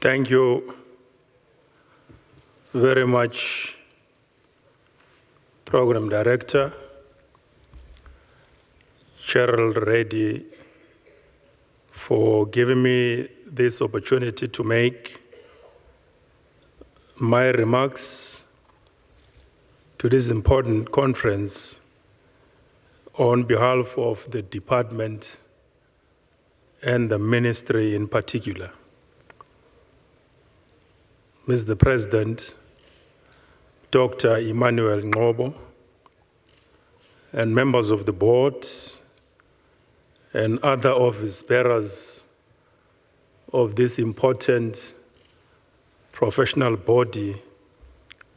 Thank you very much, Program Director, Cheryl Reddy, for giving me this opportunity to make my remarks to this important conference on behalf of the department and the ministry in particular. Mr. President, Dr. Emmanuel Ngobo, and members of the board and other office bearers of this important professional body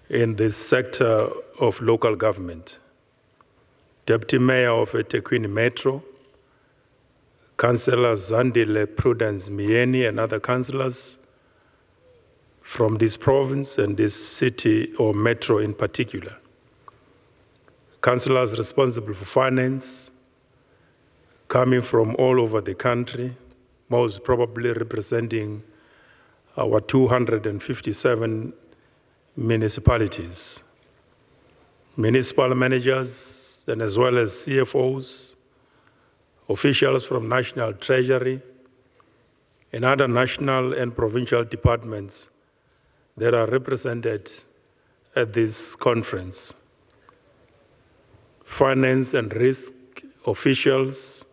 in this sector of local government. Deputy Mayor of eThekwini Metro, Councillors Zandile Prudence Mieni and other councillors from this province and this city or metro in particular. Councillors responsible for finance, coming from all over the country, most probably representing our 257 municipalities. Municipal managers, and as well as CFOs, officials from National Treasury, and other national and provincial departments that are represented at this conference. Finance and risk officials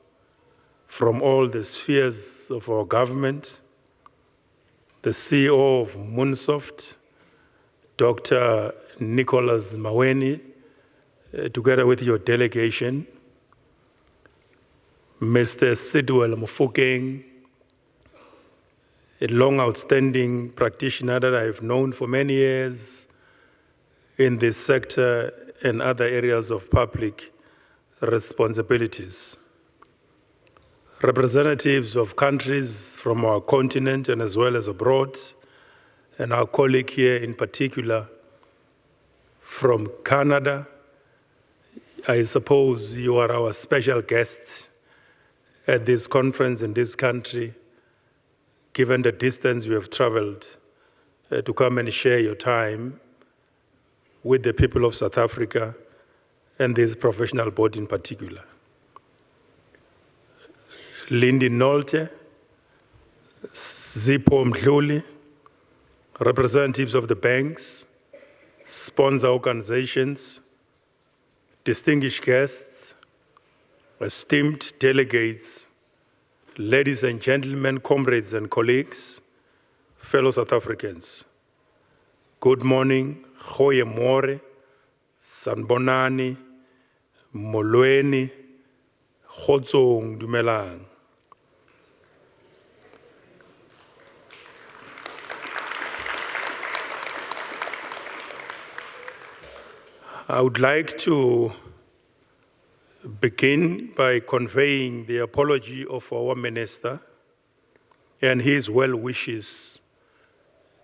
from all the spheres of our government, the CEO of Moonsoft, Dr. Nicholas Maweni, together with your delegation, Mr. Sidwell Mufokeng, a long outstanding practitioner that I've known for many years in this sector and other areas of public responsibilities. Representatives of countries from our continent and as well as abroad, and our colleague here in particular from Canada. I suppose you are our special guest at this conference in this country, given the distance you have traveled to come and share your time with the people of South Africa and this professional body in particular. Lindy Nolte, Zippo Mdluli, representatives of the banks, sponsor organizations, distinguished guests, esteemed delegates, ladies and gentlemen, comrades and colleagues, fellow South Africans. Good morning, Goeie More, Sanbonani, Molweni, Kgotsong, Dumelang. I would like to begin by conveying the apology of our minister and his well wishes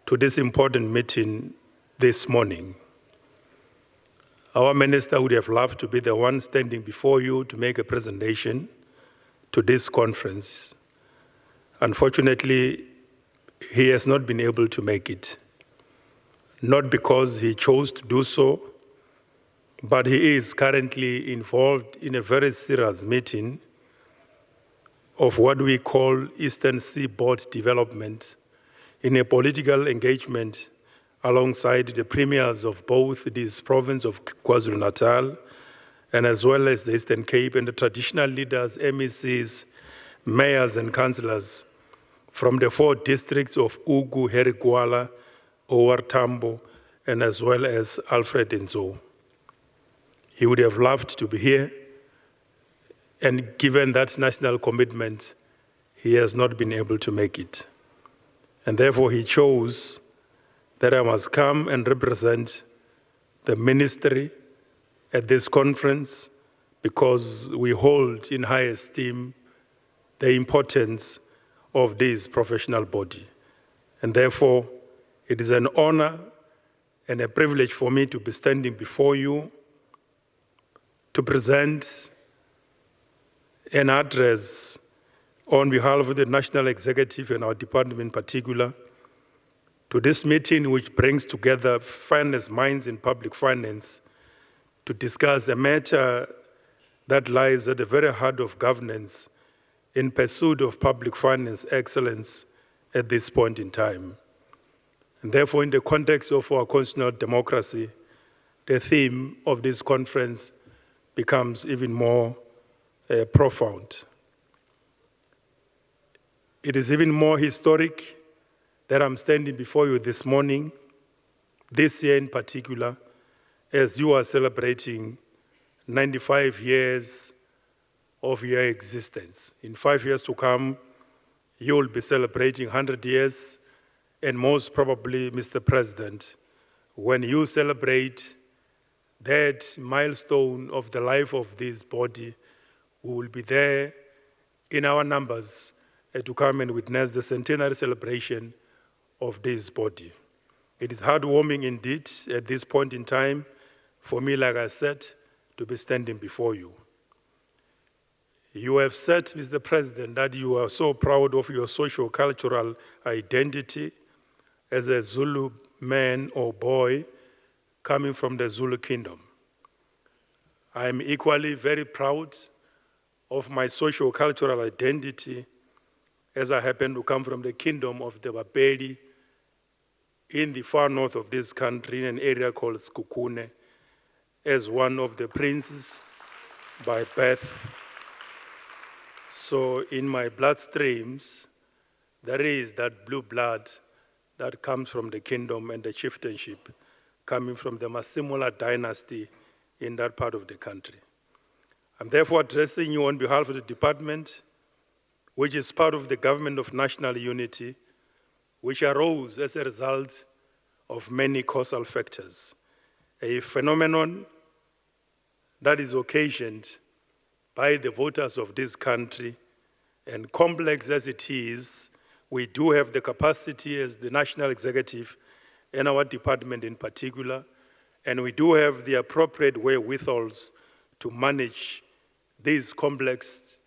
to this important meeting this morning. Our minister would have loved to be the one standing before you to make a presentation to this conference. Unfortunately, he has not been able to make it, not because he chose to do so, but he is currently involved in a very serious meeting of what we call Eastern Seaboard Development in a political engagement alongside the premiers of both this province of KwaZulu-Natal and as well as the Eastern Cape and the traditional leaders, MECs, mayors and councillors from the 4 districts of Ugu, Herigwala, OR Tambo, and as well as Alfred Nzo. He would have loved to be here, and given that national commitment, he has not been able to make it. And therefore he chose that I must come and represent the ministry at this conference because we hold in high esteem the importance of this professional body. And therefore, it is an honor and a privilege for me to be standing before you to present an address on behalf of the National Executive and our department in particular to this meeting which brings together finest minds in public finance to discuss a matter that lies at the very heart of governance in pursuit of public finance excellence at this point in time. And therefore, in the context of our constitutional democracy, the theme of this conference becomes even more profound. It is even more historic that I'm standing before you this morning, this year in particular, as you are celebrating 95 years of your existence. In 5 years to come, you will be celebrating 100 years, and most probably, Mr. President, when you celebrate that milestone of the life of this body, we will be there in our numbers to come and witness the centenary celebration of this body. It is heartwarming indeed at this point in time for me, like I said, to be standing before you. You have said, Mr. President, that you are so proud of your socio-cultural identity as a Zulu man or boy coming from the Zulu kingdom. I am equally very proud of my socio-cultural identity as I happen to come from the kingdom of the Bapedi in the far north of this country, in an area called Skukune, as one of the princes by birth. So in my bloodstreams, there is that blue blood that comes from the kingdom and the chieftainship coming from the Masemola dynasty in that part of the country. I'm therefore addressing you on behalf of the department, which is part of the Government of National Unity, which arose as a result of many causal factors, a phenomenon that is occasioned by the voters of this country, and complex as it is, we do have the capacity as the national executive and our department in particular, and we do have the appropriate wherewithals to manage this complex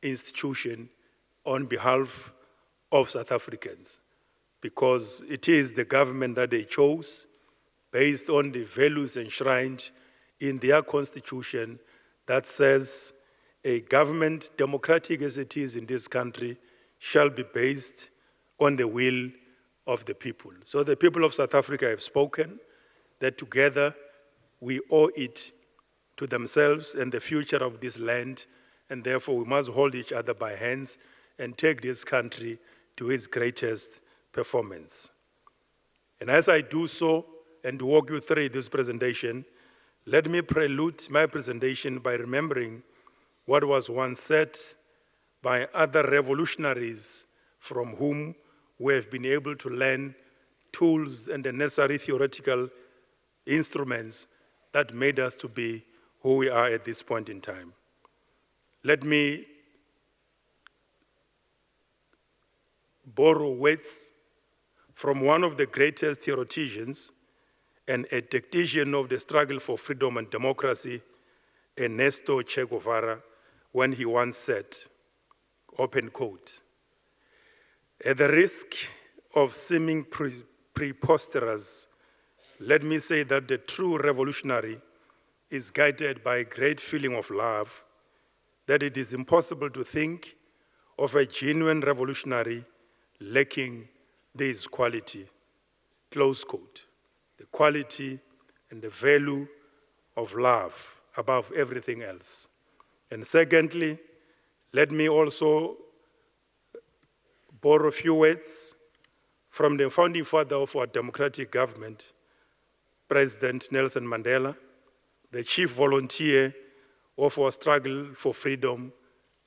institution on behalf of South Africans, because it is the government that they chose based on the values enshrined in their constitution that says a government, democratic as it is in this country, shall be based on the will of the people. So the people of South Africa have spoken that together we owe it to themselves and the future of this land, and therefore we must hold each other by hands and take this country to its greatest performance. And as I do so and walk you through this presentation, let me prelude my presentation by remembering what was once said by other revolutionaries from whom we have been able to learn tools and the necessary theoretical instruments that made us to be who we are at this point in time. Let me borrow words from one of the greatest theoreticians and a tactician of the struggle for freedom and democracy, Ernesto Che Guevara, when he once said, open quote, "At the risk of seeming preposterous, let me say that the true revolutionary is guided by a great feeling of love, that it is impossible to think of a genuine revolutionary lacking this quality," close quote. The quality and the value of love above everything else. And secondly, let me also borrow a few words from the founding father of our democratic government, President Nelson Mandela, the chief volunteer of our struggle for freedom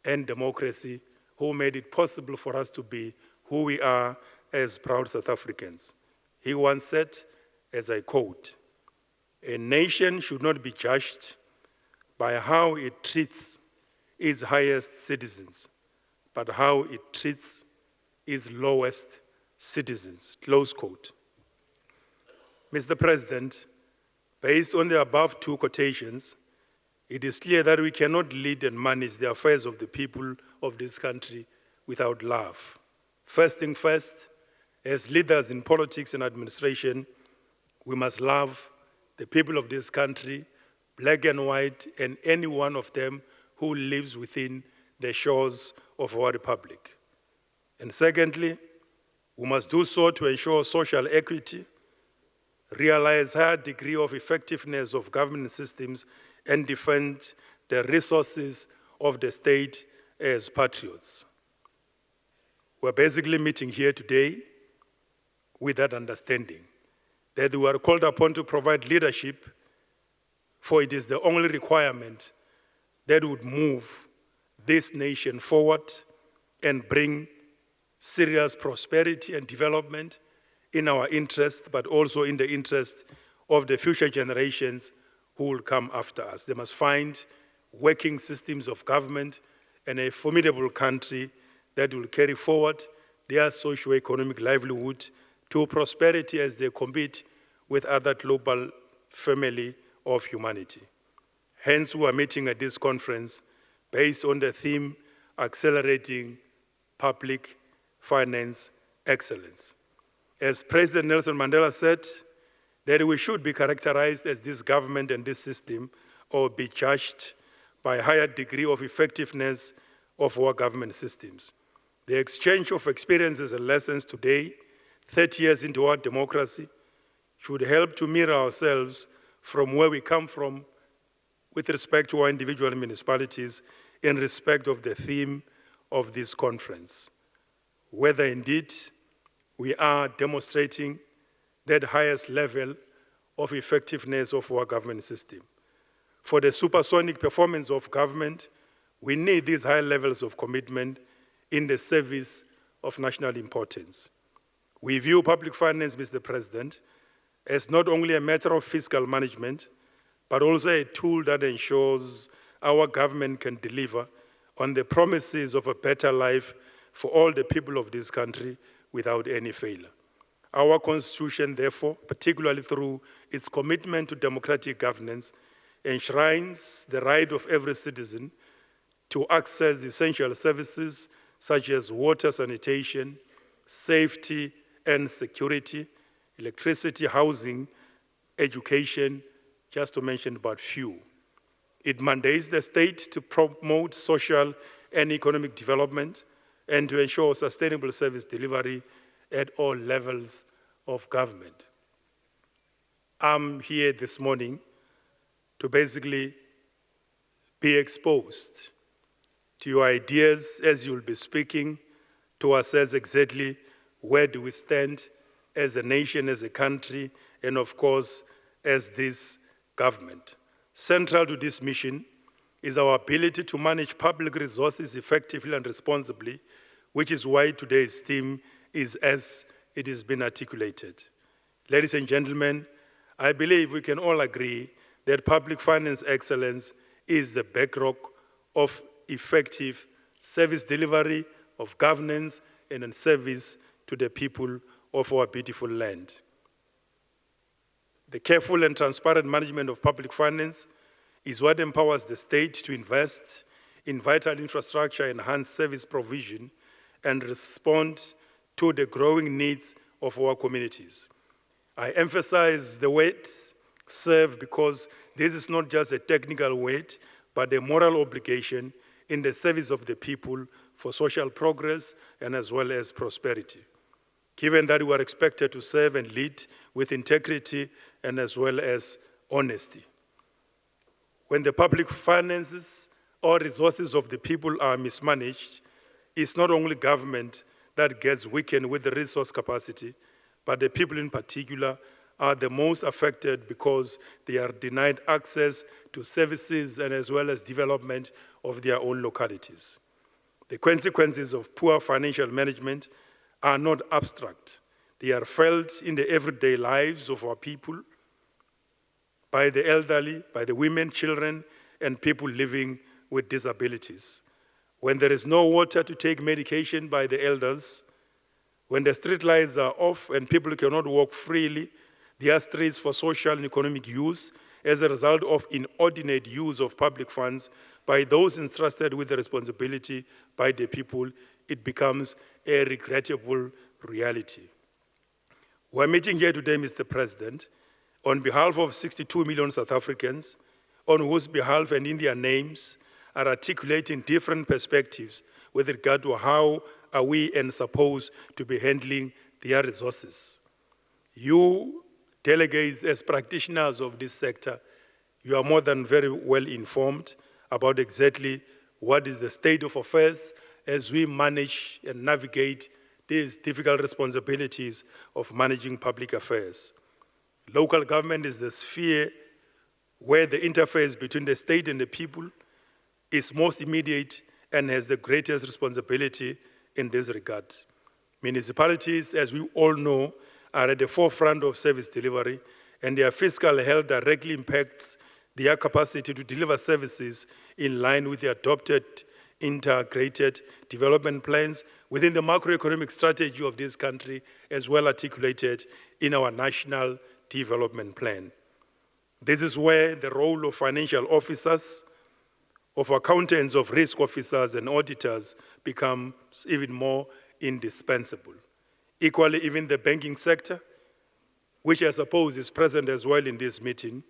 and democracy, who made it possible for us to be who we are as proud South Africans. He once said, as I quote, "A nation should not be judged by how it treats its highest citizens, but how it treats its lowest citizens," close quote. Mr. President, based on the above two quotations, it is clear that we cannot lead and manage the affairs of the people of this country without love. First thing first, As leaders in politics and administration, we must love the people of this country, black and white, and any one of them who lives within the shores of our republic. And secondly, we must do so to ensure social equity, realize higher degree of effectiveness of government systems, and defend the resources of the state as patriots. We're basically meeting here today with that understanding that we are called upon to provide leadership, for it is the only requirement that would move this nation forward and bring serious prosperity and development in our interest, but also in the interest of the future generations who will come after us. They must find working systems of government and a formidable country that will carry forward their socio-economic livelihood to prosperity as they compete with other global family of humanity. Hence, we are meeting at this conference based on the theme, Accelerating Public Finance Excellence. As President Nelson Mandela said, that we should be characterized as this government and this system, or be judged by a higher degree of effectiveness of our government systems. The exchange of experiences and lessons today, 30 years into our democracy, should help to mirror ourselves from where we come from with respect to our individual municipalities in respect of the theme of this conference, whether indeed we are demonstrating that highest level of effectiveness of our government system. For the supersonic performance of government, we need these high levels of commitment in the service of national importance. We view public finance, Mr. President, as not only a matter of fiscal management, but also a tool that ensures our government can deliver on the promises of a better life for all the people of this country without any failure. Our Constitution, therefore, particularly through its commitment to democratic governance, enshrines the right of every citizen to access essential services such as water, sanitation, safety and security, electricity, housing, education, just to mention but few. It mandates the state to promote social and economic development and to ensure sustainable service delivery at all levels of government. I'm here this morning to basically be exposed to your ideas as you'll be speaking, to assess exactly where do we stand as a nation, as a country, and of course, as this government. Central to this mission is our ability to manage public resources effectively and responsibly, which is why today's theme is as it has been articulated. Ladies and gentlemen, I believe we can all agree that public finance excellence is the bedrock of effective service delivery, of governance, and in service to the people of our beautiful land. The careful and transparent management of public finance is what empowers the state to invest in vital infrastructure, enhance service provision, and respond to the growing needs of our communities. I emphasize the word serve because this is not just a technical word, but a moral obligation in the service of the people for social progress and as well as prosperity. Given that we are expected to serve and lead with integrity and as well as honesty. When the public finances or resources of the people are mismanaged, it's not only government that gets weakened with the resource capacity, but the people in particular are the most affected because they are denied access to services and as well as development of their own localities. The consequences of poor financial management are not abstract. They are felt in the everyday lives of our people, by the elderly, by the women, children, and people living with disabilities. When there is no water to take medication by the elders, when the street lights are off and people cannot walk freely, there are streets for social and economic use as a result of inordinate use of public funds by those entrusted with the responsibility by the people, it becomes a regrettable reality. We're meeting here today, Mr. President, on behalf of 62 million South Africans, on whose behalf and in their names are articulating different perspectives with regard to how are we and supposed to be handling their resources. You, delegates, as practitioners of this sector, you are more than very well informed about exactly what is the state of affairs as we manage and navigate these difficult responsibilities of managing public affairs. Local government is the sphere where the interface between the state and the people is most immediate and has the greatest responsibility in this regard. Municipalities, as we all know, are at the forefront of service delivery, and their fiscal health directly impacts their capacity to deliver services in line with the adopted integrated development plans within the macroeconomic strategy of this country, as well articulated in our national development plan. This is where the role of financial officers, of accountants, of risk officers and auditors becomes even more indispensable. Equally, even the banking sector, which I suppose is present as well in this meeting,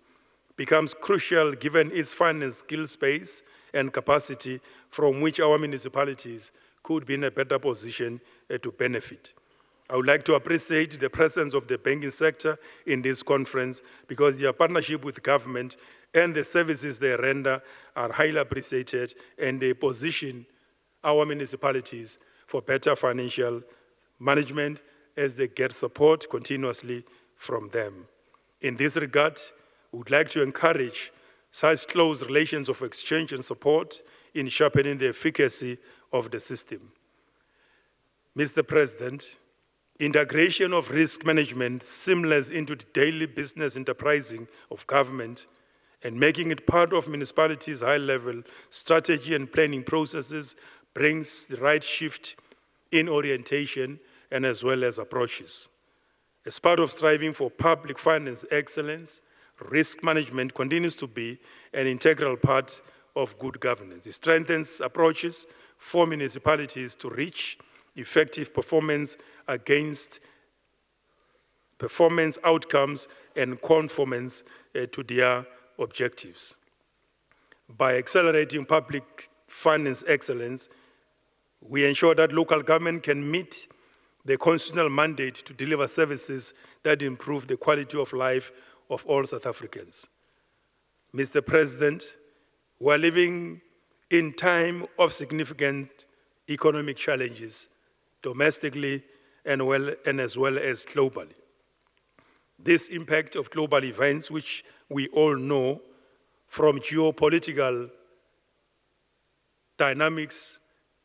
becomes crucial given its finance skill space and capacity from which our municipalities could be in a better position to benefit. I would like to appreciate the presence of the banking sector in this conference because their partnership with government and the services they render are highly appreciated, and they position our municipalities for better financial management as they get support continuously from them. In this regard, we would like to encourage such close relations of exchange and support in sharpening the efficacy of the system. Mr. President, integration of risk management seamless into the daily business enterprising of government and making it part of municipalities' high-level strategy and planning processes brings the right shift in orientation and as well as approaches. As part of striving for public finance excellence, risk management continues to be an integral part of good governance. It strengthens approaches for municipalities to reach effective performance against performance outcomes and conformance to their objectives. By accelerating public finance excellence, we ensure that local government can meet the constitutional mandate to deliver services that improve the quality of life of all South Africans. Mr. President, we are living in time of significant economic challenges, domestically and as well as globally. This impact of global events, which we all know from geopolitical dynamics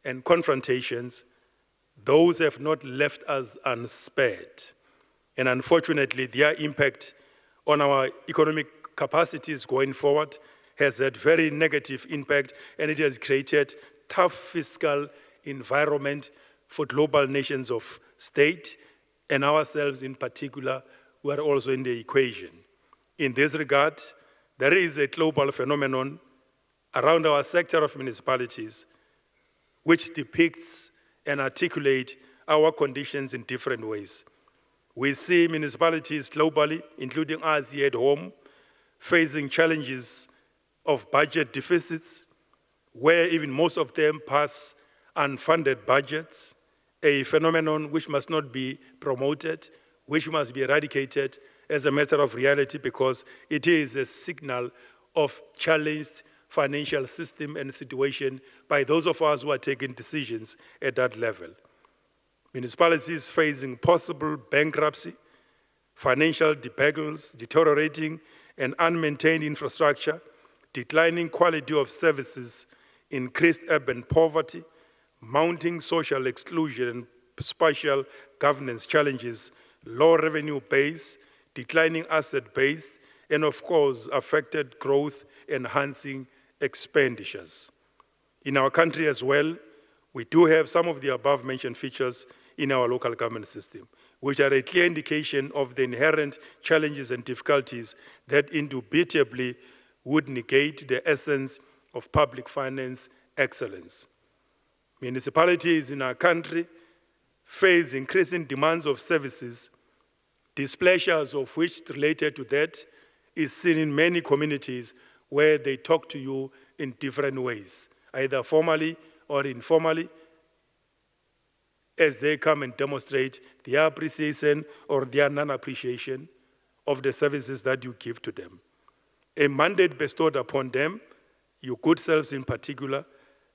and confrontations, those have not left us unspared. And unfortunately, their impact on our economic capacities going forward has had very negative impact, and it has created tough fiscal environment for global nations of state, and ourselves in particular, who are also in the equation. In this regard, there is a global phenomenon around our sector of municipalities which depicts and articulate our conditions in different ways. We see municipalities globally, including us here at home, facing challenges of budget deficits, where even most of them pass unfunded budgets, a phenomenon which must not be promoted, which must be eradicated as a matter of reality, because it is a signal of challenged financial system and situation by those of us who are taking decisions at that level. Municipalities facing possible bankruptcy, financial debacles, deteriorating and unmaintained infrastructure, declining quality of services, increased urban poverty, mounting social exclusion and spatial governance challenges, low revenue base, declining asset base, and of course, affected growth enhancing expenditures. In our country as well, we do have some of the above mentioned features in our local government system, which are a clear indication of the inherent challenges and difficulties that indubitably would negate the essence of public finance excellence. Municipalities in our country face increasing demands of services, Displeasures of which related to that is seen in many communities where they talk to you in different ways, either formally or informally, as they come and demonstrate their appreciation or their non-appreciation of the services that you give to them. A mandate bestowed upon them, your good selves in particular,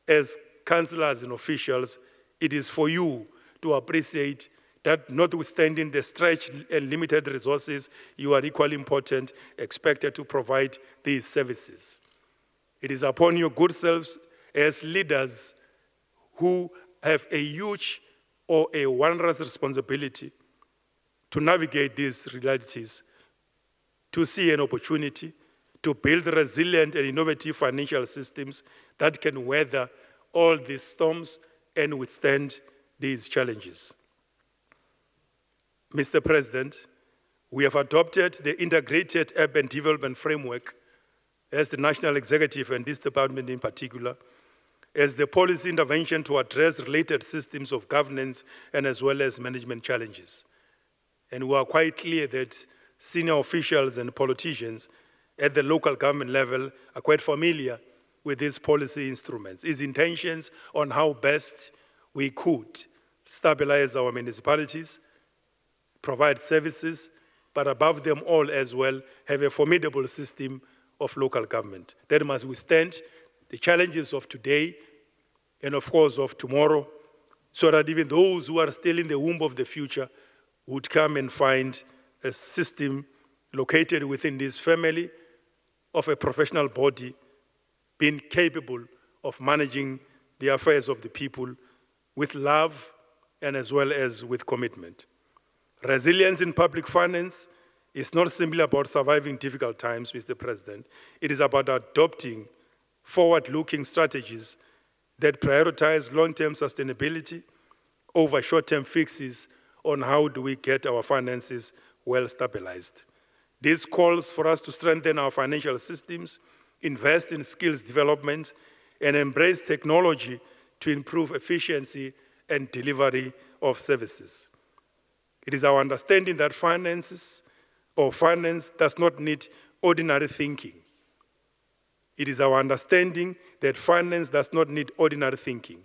as councillors and officials, it is for you to appreciate that notwithstanding the stretched and limited resources, you are equally important, expected to provide these services. It is upon your good selves as leaders who have a huge or a wondrous responsibility to navigate these realities, to see an opportunity to build resilient and innovative financial systems that can weather all these storms and withstand these challenges. Mr. President, we have adopted the Integrated Urban Development Framework as the National Executive and this department in particular, as the policy intervention to address related systems of governance and as well as management challenges. And we are quite clear that senior officials and politicians at the local government level are quite familiar with these policy instruments, its intentions on how best we could stabilize our municipalities, provide services, but above them all as well, have a formidable system of local government that must withstand the challenges of today and of course of tomorrow, so that even those who are still in the womb of the future would come and find a system located within this family of a professional body being capable of managing the affairs of the people with love and as well as with commitment. Resilience in public finance is not simply about surviving difficult times, Mr. President. It is about adopting forward-looking strategies that prioritize long-term sustainability over short-term fixes on how do we get our finances well stabilized. This calls for us to strengthen our financial systems, invest in skills development, and embrace technology to improve efficiency and delivery of services. It is our understanding that finance does not need ordinary thinking. It is our understanding that finance does not need ordinary thinking,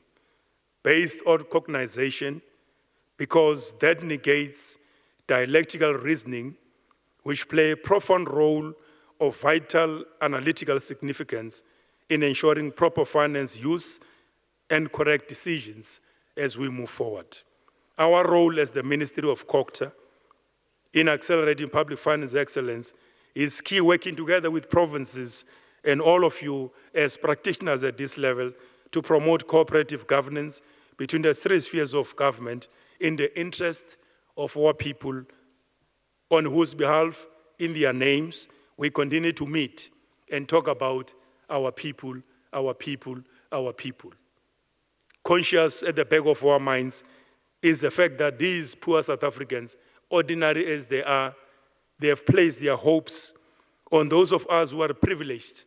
based on cognization, because that negates dialectical reasoning, which play a profound role of vital analytical significance in ensuring proper finance use and correct decisions as we move forward. Our role as the Ministry of COGTA in accelerating public finance excellence is key, working together with provinces and all of you as practitioners at this level to promote cooperative governance between the three spheres of government in the interest of our people, on whose behalf, in their names, we continue to meet and talk about our people, our people, our people. Conscious at the back of our minds is the fact that these poor South Africans, ordinary as they are, they have placed their hopes on those of us who are privileged,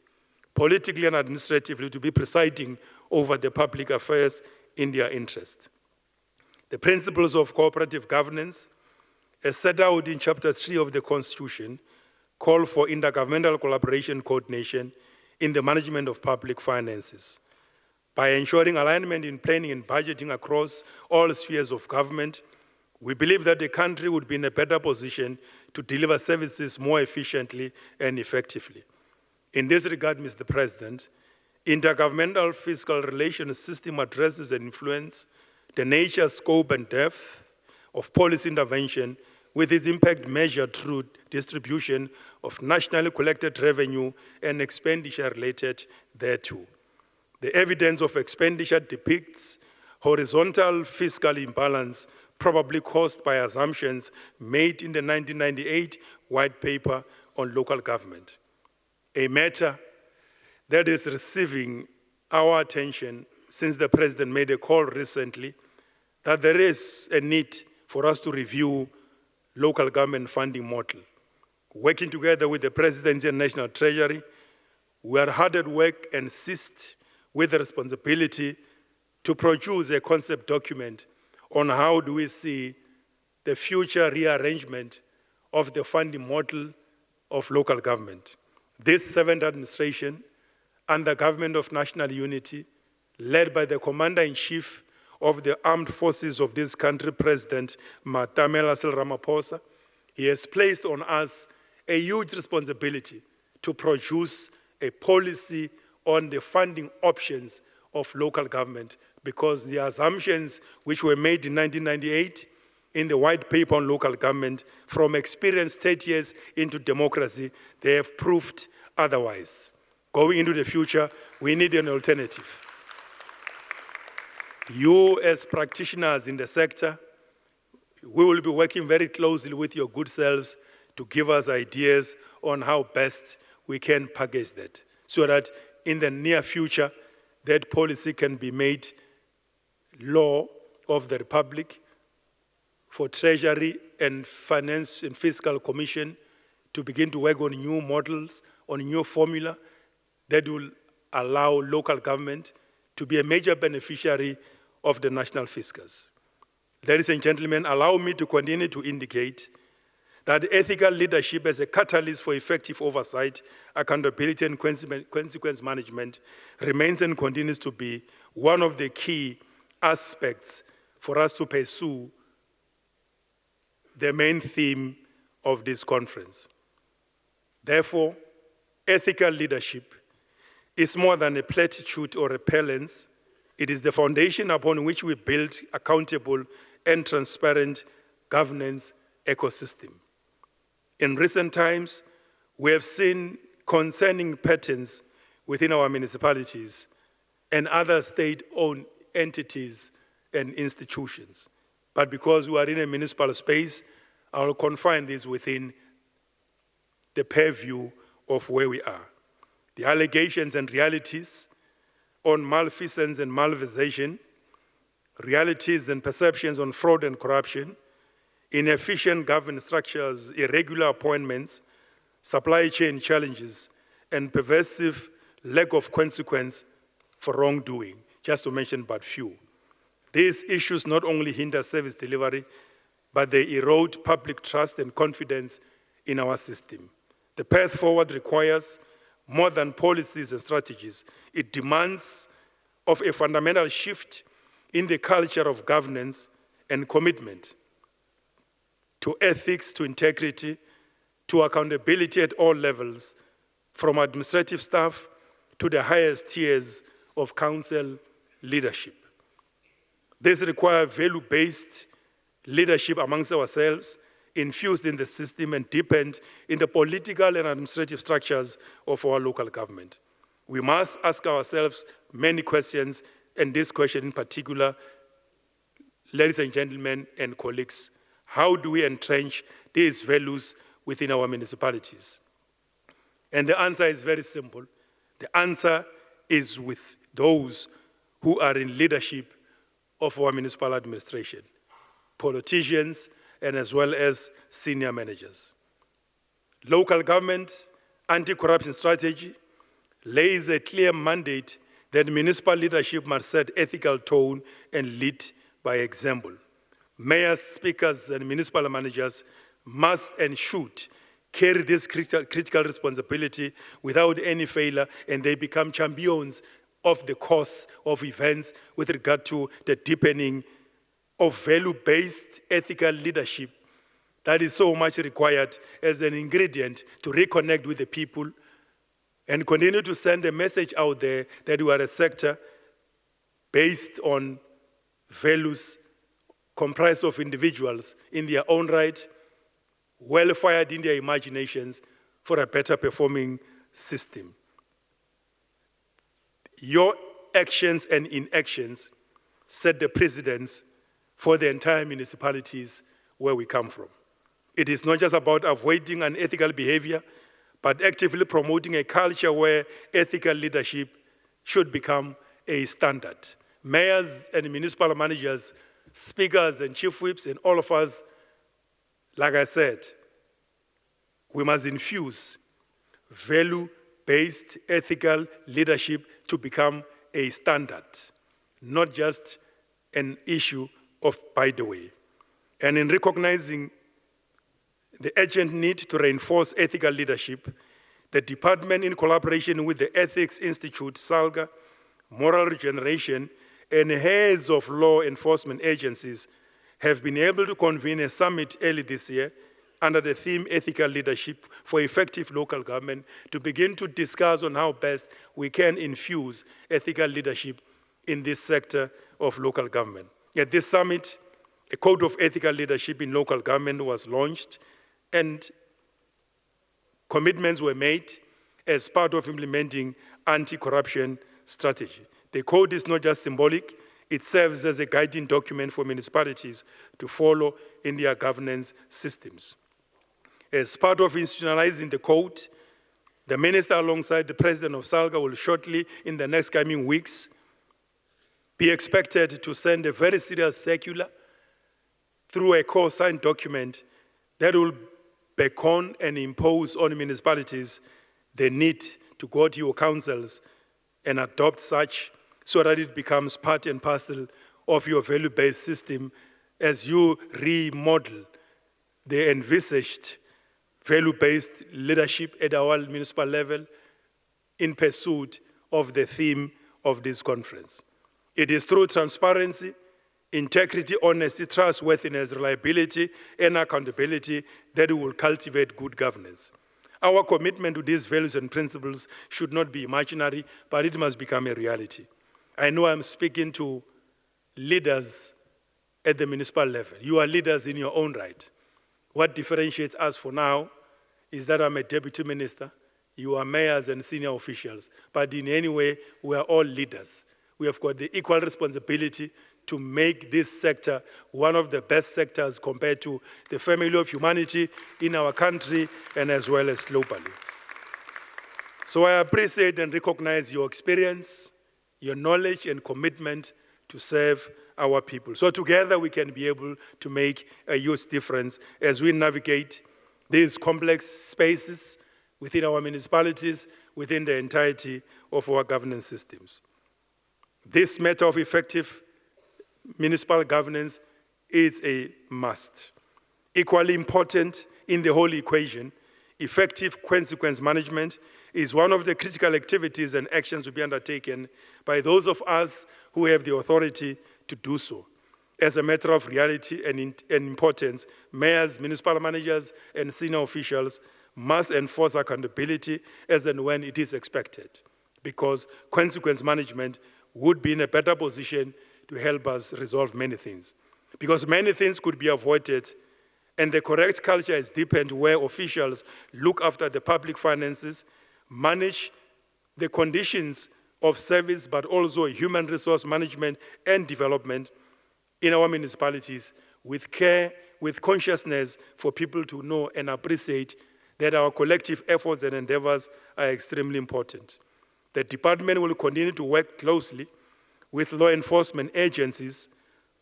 politically and administratively, to be presiding over the public affairs in their interest. The principles of cooperative governance, as set out in Chapter 3 of the Constitution, call for intergovernmental collaboration and coordination in the management of public finances. By ensuring alignment in planning and budgeting across all spheres of government, we believe that the country would be in a better position to deliver services more efficiently and effectively. In this regard, Mr. President, intergovernmental fiscal relations system addresses and influence the nature, scope, and depth of policy intervention, with its impact measured through distribution of nationally collected revenue and expenditure related thereto. The evidence of expenditure depicts horizontal fiscal imbalance, probably caused by assumptions made in the 1998 White Paper on Local Government, a matter that is receiving our attention since the President made a call recently that there is a need for us to review local government funding model. Working together with the Presidency and National Treasury, we are hard at work and seized with the responsibility to produce a concept document on how do we see the future rearrangement of the funding model of local government. This seventh administration, under Government of National Unity, led by the Commander-in-Chief of the Armed Forces of this country, President Masemola Ramaphosa, he has placed on us a huge responsibility to produce a policy on the funding options of local government, because the assumptions which were made in 1998 in the white paper on local government, from experience 30 years into democracy, they have proved otherwise. Going into the future, we need an alternative. You, as practitioners in the sector, we will be working very closely with your good selves to give us ideas on how best we can package that, so that in the near future, that policy can be made law of the Republic for Treasury and Finance and Fiscal Commission to begin to work on new models, on new formula that will allow local government to be a major beneficiary of the national fiscus. Ladies and gentlemen, allow me to continue to indicate that ethical leadership as a catalyst for effective oversight, accountability, and consequence management remains and continues to be one of the key aspects for us to pursue the main theme of this conference. Therefore, ethical leadership is more than a platitude or a parlance. It is the foundation upon which we build accountable and transparent governance ecosystem. In recent times, we have seen concerning patterns within our municipalities and other state-owned entities and institutions. But because we are in a municipal space, I will confine this within the purview of where we are. The allegations and realities on malfeasance and malversation, realities and perceptions on fraud and corruption, inefficient governance structures, irregular appointments, supply chain challenges, and pervasive lack of consequence for wrongdoing, just to mention but few. These issues not only hinder service delivery, but they erode public trust and confidence in our system. The path forward requires more than policies and strategies. It demands of a fundamental shift in the culture of governance and commitment to ethics, to integrity, to accountability at all levels, from administrative staff to the highest tiers of council leadership. This requires value-based leadership amongst ourselves, infused in the system and deepened in the political and administrative structures of our local government. We must ask ourselves many questions, and this question in particular, ladies and gentlemen and colleagues, how do we entrench these values within our municipalities? And the answer is very simple. The answer is with those who are in leadership of our municipal administration, politicians, and as well as senior managers. Local government anti-corruption strategy lays a clear mandate that municipal leadership must set ethical tone and lead by example. Mayors, speakers, and municipal managers must and should carry this critical responsibility without any failure, and they become champions of the course of events with regard to the deepening of value-based ethical leadership that is so much required as an ingredient to reconnect with the people and continue to send a message out there that we are a sector based on values comprised of individuals in their own right, well-fired in their imaginations for a better performing system. Your actions and inactions set the precedence for the entire municipalities where we come from. It is not just about avoiding unethical behavior, but actively promoting a culture where ethical leadership should become a standard. Mayors and municipal managers, speakers and chief whips, and all of us, like I said, we must infuse value-based ethical leadership to become a standard, not just an issue of by the way. And in recognizing the urgent need to reinforce ethical leadership, the department, in collaboration with the Ethics Institute, SALGA, Moral Regeneration, and heads of law enforcement agencies, have been able to convene a summit early this year under the theme Ethical Leadership for Effective Local Government to begin to discuss on how best we can infuse ethical leadership in this sector of local government. At this summit, a code of ethical leadership in local government was launched, and commitments were made as part of implementing anti-corruption strategy. The code is not just symbolic, it serves as a guiding document for municipalities to follow in their governance systems. As part of institutionalizing the code, the minister alongside the president of SALGA will shortly, in the next coming weeks, be expected to send a very serious circular through a co-signed document that will beckon and impose on municipalities the need to go to your councils and adopt such so that it becomes part and parcel of your value-based system as you remodel the envisaged value-based leadership at our municipal level in pursuit of the theme of this conference. It is through transparency, integrity, honesty, trustworthiness, reliability, and accountability that we will cultivate good governance. Our commitment to these values and principles should not be imaginary, but it must become a reality. I know I'm speaking to leaders at the municipal level. You are leaders in your own right. What differentiates us for now is that I'm a deputy minister, you are mayors and senior officials, but in any way, we are all leaders. We have got the equal responsibility to make this sector one of the best sectors compared to the family of humanity in our country and as well as globally. So I appreciate and recognize your experience, your knowledge and commitment to serve our people. So together we can be able to make a huge difference as we navigate these complex spaces within our municipalities, within the entirety of our governance systems. This matter of effective municipal governance is a must. Equally important in the whole equation, effective consequence management is one of the critical activities and actions to be undertaken by those of us who have the authority to do so. As a matter of reality and importance, mayors, municipal managers, and senior officials must enforce accountability as and when it is expected, because consequence management would be in a better position to help us resolve many things. Because many things could be avoided, and the correct culture is deepened where officials look after the public finances, manage the conditions of service, but also human resource management and development in our municipalities with care, with consciousness for people to know and appreciate that our collective efforts and endeavors are extremely important. The department will continue to work closely with law enforcement agencies,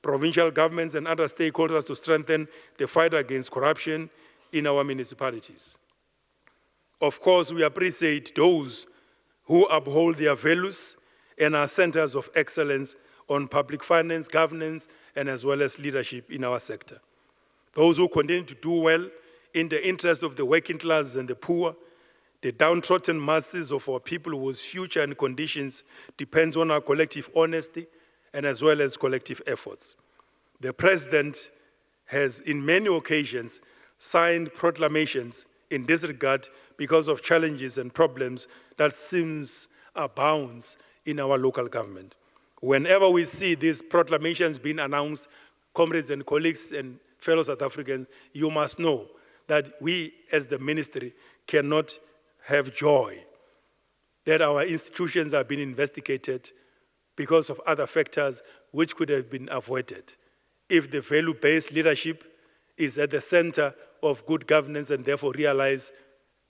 provincial governments, and other stakeholders to strengthen the fight against corruption in our municipalities. Of course, we appreciate those who uphold their values and are centers of excellence on public finance, governance, and as well as leadership in our sector. Those who continue to do well in the interest of the working class and the poor, the downtrodden masses of our people whose future and conditions depends on our collective honesty and as well as collective efforts. The President has, in many occasions, signed proclamations in this regard because of challenges and problems that seems abounds in our local government. Whenever we see these proclamations being announced, comrades and colleagues and fellow South Africans, you must know that we as the ministry cannot have joy that our institutions are being investigated because of other factors which could have been avoided if the value-based leadership is at the center of good governance and therefore realize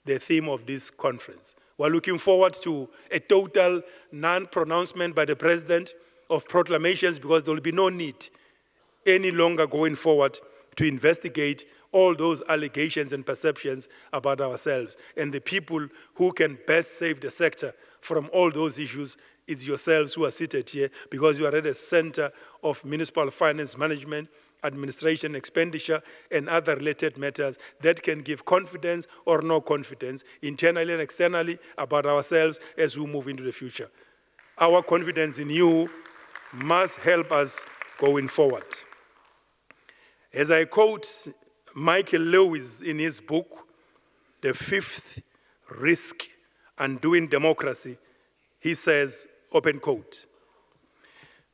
the theme of this conference. We're looking forward to a total non-pronouncement by the President of proclamations because there will be no need any longer going forward to investigate all those allegations and perceptions about ourselves. And the people who can best save the sector from all those issues it's yourselves who are seated here, because you are at the center of municipal finance management, administration, expenditure, and other related matters that can give confidence or no confidence internally and externally about ourselves as we move into the future. Our confidence in you must help us going forward. As I quote Michael Lewis in his book, The Fifth Risk Undoing Democracy, he says, open quote,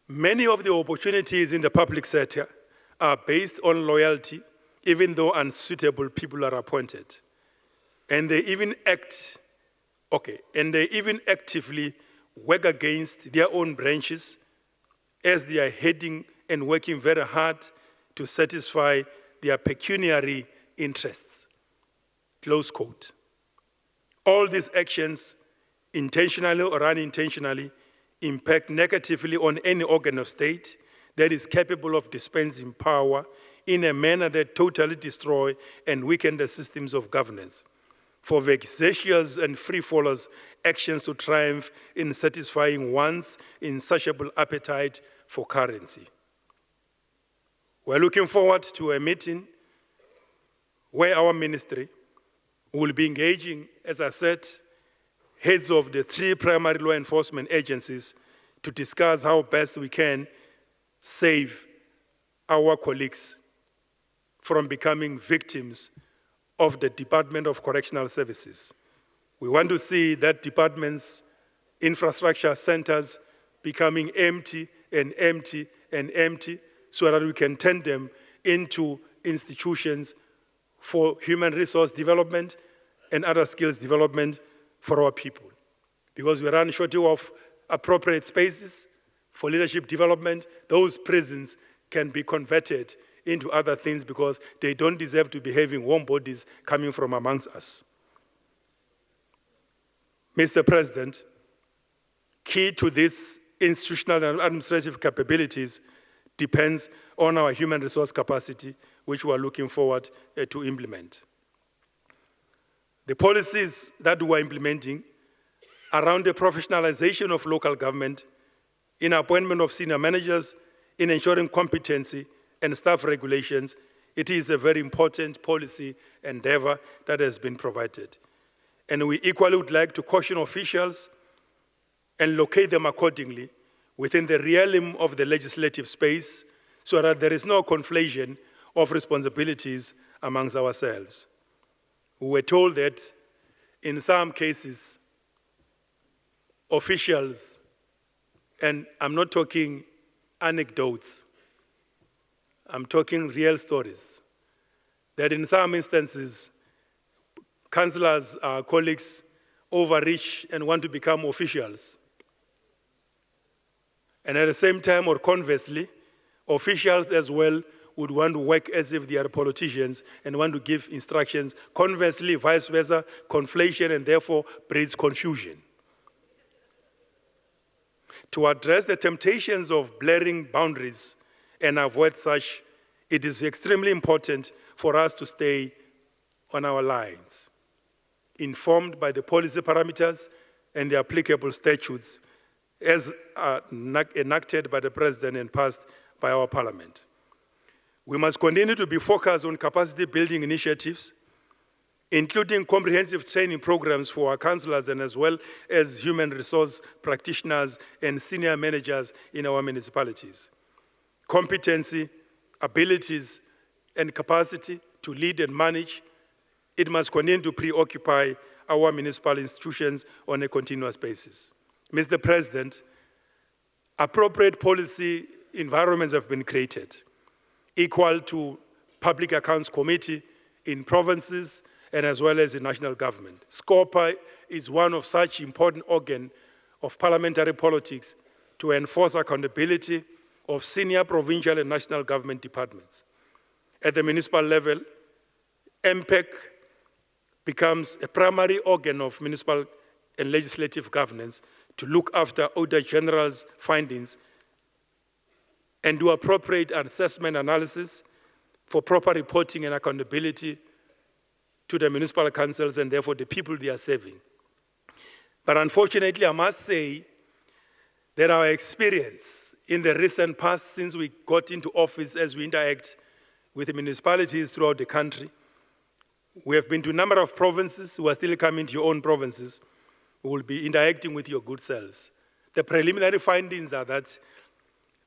"Many of the opportunities in the public sector are based on loyalty, even though unsuitable people are appointed. And they even actively work against their own branches as they are heading and working very hard to satisfy their pecuniary interests." Close quote. All these actions, intentionally or unintentionally, impact negatively on any organ of state that is capable of dispensing power in a manner that totally destroy and weaken the systems of governance. For vexatious and free-fallers actions to triumph in satisfying one's insatiable appetite for currency. We're looking forward to a meeting where our ministry will be engaging, as I said, heads of the 3 primary law enforcement agencies to discuss how best we can save our colleagues from becoming victims of the Department of Correctional Services. We want to see that department's infrastructure centers becoming empty and empty and empty so that we can turn them into institutions for human resource development and other skills development for our people. Because we run short of appropriate spaces for leadership development, those prisons can be converted into other things because they don't deserve to be having warm bodies coming from amongst us. Mr. President, key to these institutional and administrative capabilities depends on our human resource capacity, which we are looking forward to implement. The policies that we are implementing around the professionalization of local government, in appointment of senior managers, in ensuring competency and staff regulations, it is a very important policy endeavor that has been provided. And we equally would like to caution officials and locate them accordingly within the realm of the legislative space so that there is no conflation of responsibilities amongst ourselves. We were told that in some cases, officials, and I'm not talking anecdotes, I'm talking real stories, that in some instances, councillors, colleagues, overreach and want to become officials. And at the same time, or conversely, officials as well would want to work as if they are politicians and want to give instructions. Conversely, vice versa, conflation and therefore breeds confusion. To address the temptations of blurring boundaries and avoid such, it is extremely important for us to stay on our lines, informed by the policy parameters and the applicable statutes as enacted by the President and passed by our Parliament. We must continue to be focused on capacity building initiatives, including comprehensive training programs for our councillors and as well as human resource practitioners and senior managers in our municipalities. Competency, abilities, and capacity to lead and manage, it must continue to preoccupy our municipal institutions on a continuous basis. Mr. President, appropriate policy environments have been created, equal to Public Accounts Committee in provinces and as well as in national government. SCOPA is one of such important organs of parliamentary politics to enforce accountability of senior provincial and national government departments. At the municipal level, MPEC becomes a primary organ of municipal and legislative governance to look after Auditor General's findings and do appropriate assessment analysis for proper reporting and accountability to the municipal councils and therefore the people they are serving. But unfortunately, I must say that our experience in the recent past since we got into office as we interact with the municipalities throughout the country, we have been to a number of provinces. We are still coming to your own provinces. We will be interacting with your good selves. The preliminary findings are that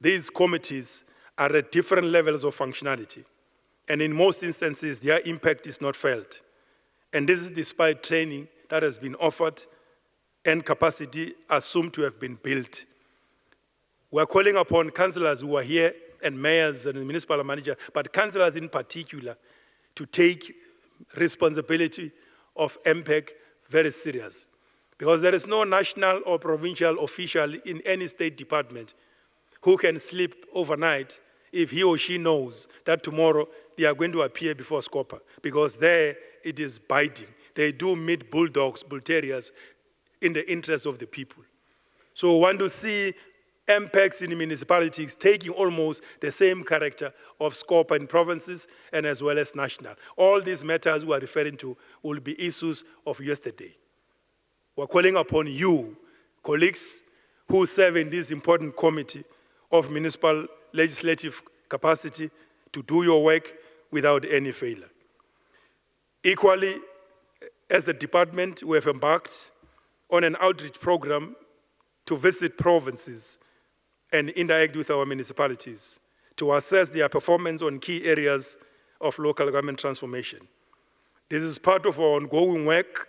these committees are at different levels of functionality. And in most instances, their impact is not felt. And this is despite training that has been offered and capacity assumed to have been built. We are calling upon councillors who are here and mayors and municipal managers, but councillors in particular, to take responsibility of MPEC very serious. Because there is no national or provincial official in any state department who can sleep overnight if he or she knows that tomorrow they are going to appear before SCOPA, because there it is biting. They do meet bulldogs, bull terriers, in the interest of the people. So we want to see MPECs in municipalities taking almost the same character of SCOPA in provinces and as well as national. All these matters we are referring to will be issues of yesterday. We're calling upon you, colleagues who serve in this important committee of municipal legislative capacity, to do your work without any failure. Equally, as the department, we have embarked on an outreach program to visit provinces and interact with our municipalities to assess their performance on key areas of local government transformation. This is part of our ongoing work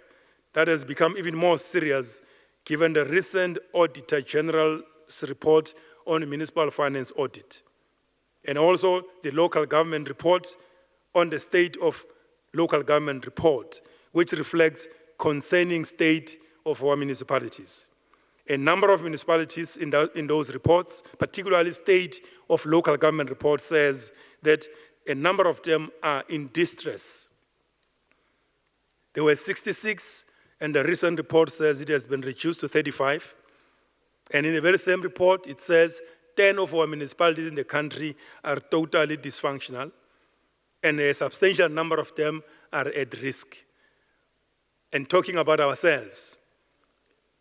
that has become even more serious given the recent Auditor General's report on municipal finance audit, and also the local government report on the state of local government report, which reflects concerning state of our municipalities. A number of municipalities in those reports, particularly state of local government report, says that a number of them are in distress. There were 66, and the recent report says it has been reduced to 35. And in the very same report, it says 10 of our municipalities in the country are totally dysfunctional, and a substantial number of them are at risk. And talking about ourselves,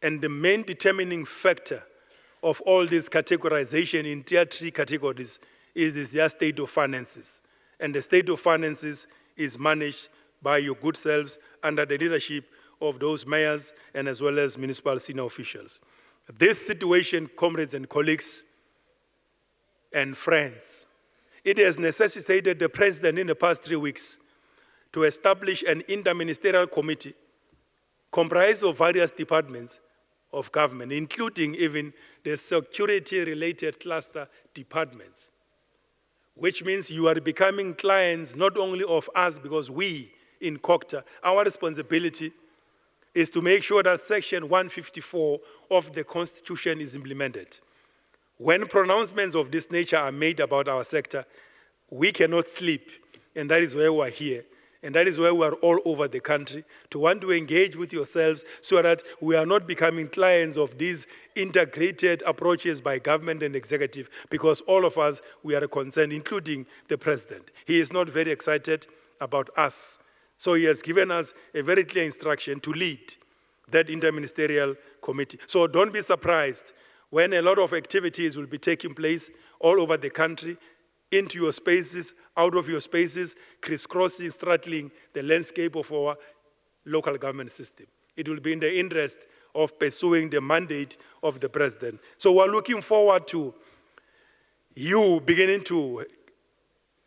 and the main determining factor of all this categorization in tier 3 categories is their state of finances. And the state of finances is managed by your good selves under the leadership of those mayors and as well as municipal senior officials. This situation, comrades and colleagues and friends, it has necessitated the president in the past 3 weeks to establish an interministerial committee comprised of various departments of government, including even the security-related cluster departments, which means you are becoming clients not only of us, because we in COCTA, our responsibility is to make sure that Section 154 of the Constitution is implemented. When pronouncements of this nature are made about our sector, we cannot sleep, and that is why we are here. And that is why we are all over the country, to want to engage with yourselves so that we are not becoming clients of these integrated approaches by government and executive, because all of us, we are concerned, including the president. He is not very excited about us. So he has given us a very clear instruction to lead that interministerial committee. So don't be surprised when a lot of activities will be taking place all over the country, into your spaces, out of your spaces, crisscrossing, straddling the landscape of our local government system. It will be in the interest of pursuing the mandate of the president. So we're looking forward to you beginning to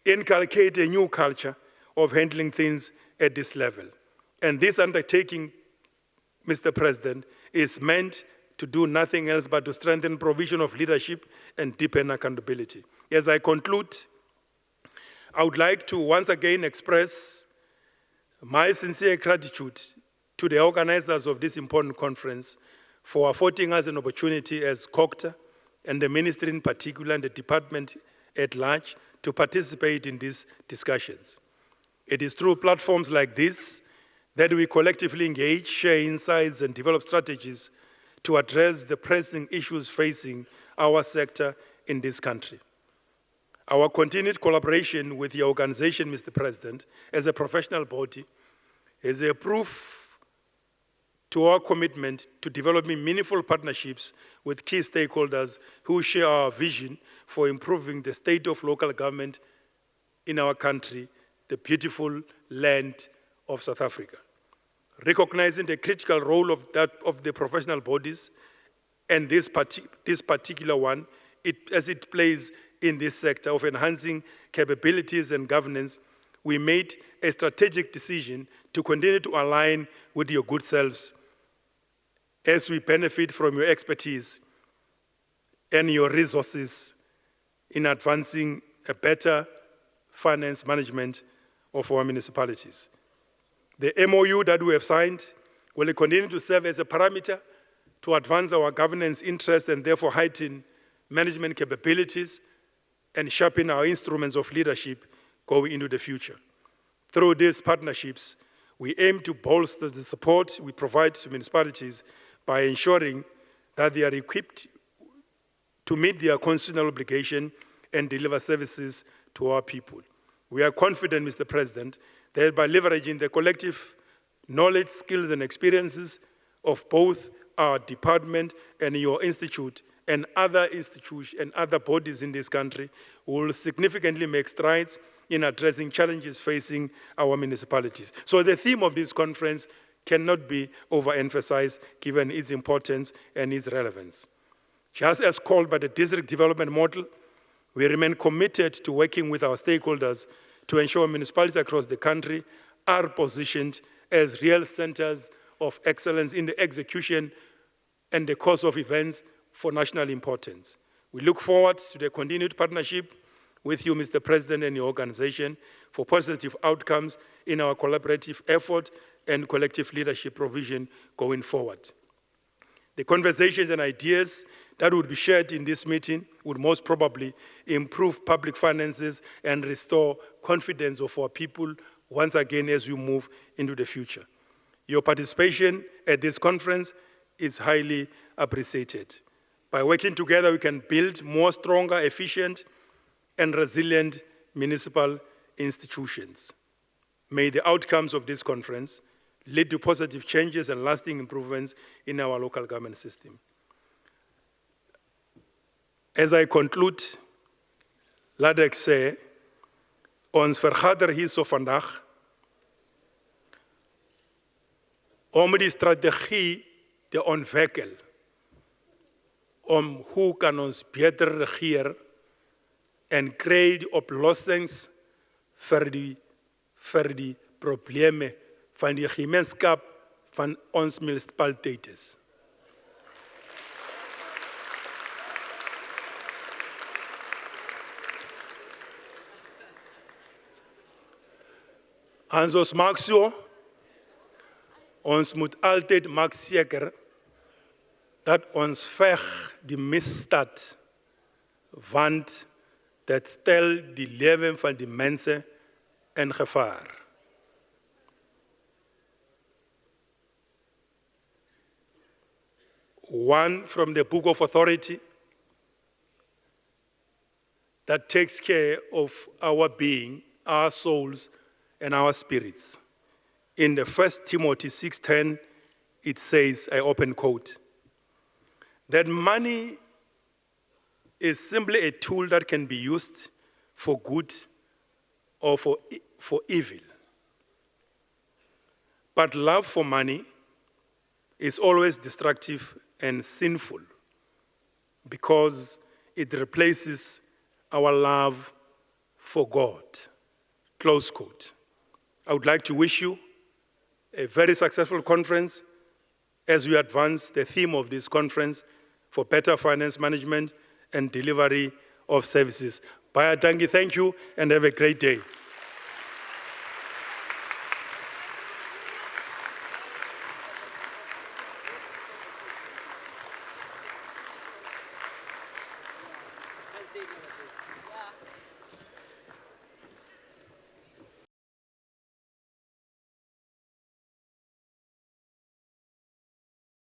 inculcate a new culture of handling things at this level. And this undertaking, Mr. President, is meant to do nothing else but to strengthen provision of leadership and deepen accountability. As I conclude, I would like to once again express my sincere gratitude to the organizers of this important conference for affording us an opportunity as COCTA and the ministry in particular and the department at large to participate in these discussions. It is through platforms like this that we collectively engage, share insights, and develop strategies to address the pressing issues facing our sector in this country. Our continued collaboration with the organization, Mr. President, as a professional body, is a proof to our commitment to developing meaningful partnerships with key stakeholders who share our vision for improving the state of local government in our country, the beautiful land of South Africa. Recognizing the critical role of the professional bodies and this particular one, as it plays in this sector of enhancing capabilities and governance, we made a strategic decision to continue to align with your good selves as we benefit from your expertise and your resources in advancing a better finance management of our municipalities. The MOU that we have signed will continue to serve as a parameter to advance our governance interests and therefore heighten management capabilities and sharpen our instruments of leadership going into the future. Through these partnerships, we aim to bolster the support we provide to municipalities by ensuring that they are equipped to meet their constitutional obligation and deliver services to our people. We are confident, Mr. President, that by leveraging the collective knowledge, skills, and experiences of both our department and your institute and other institutions and other bodies in this country, we will significantly make strides in addressing challenges facing our municipalities. So the theme of this conference cannot be overemphasized given its importance and its relevance. Just as called by the district development model, we remain committed to working with our stakeholders to ensure municipalities across the country are positioned as real centers of excellence in the execution and the course of events for national importance. We look forward to the continued partnership with you, Mr. President, and your organization for positive outcomes in our collaborative effort and collective leadership provision going forward. The conversations and ideas that would be shared in this meeting would most probably improve public finances and restore confidence of our people once again as we move into the future. Your participation at this conference is highly appreciated. By working together, we can build more stronger, efficient, and resilient municipal institutions. May the outcomes of this conference lead to positive changes and lasting improvements in our local government system. As I conclude, laat ek sê, ons vergader hierso vandag om die strategie te ontwikkel om hoe kan ons beter regeer en kry die oplossings vir die probleme van die gemeenskap van ons municipaliteite. En ons maak so, ons moet altyd maak seker dat ons veg die misdaad, want dit stel die lewe van die mense in gevaar. One from the Book of Authority that takes care of our being, our souls, and our spirits. In the 1 Timothy 6:10, it says, I open quote, that money is simply a tool that can be used for good or for evil. But love for money is always destructive and sinful because it replaces our love for God. Close quote. I would like to wish you a very successful conference as we advance the theme of this conference for better finance management and delivery of services. Baya Dangi, thank you and have a great day.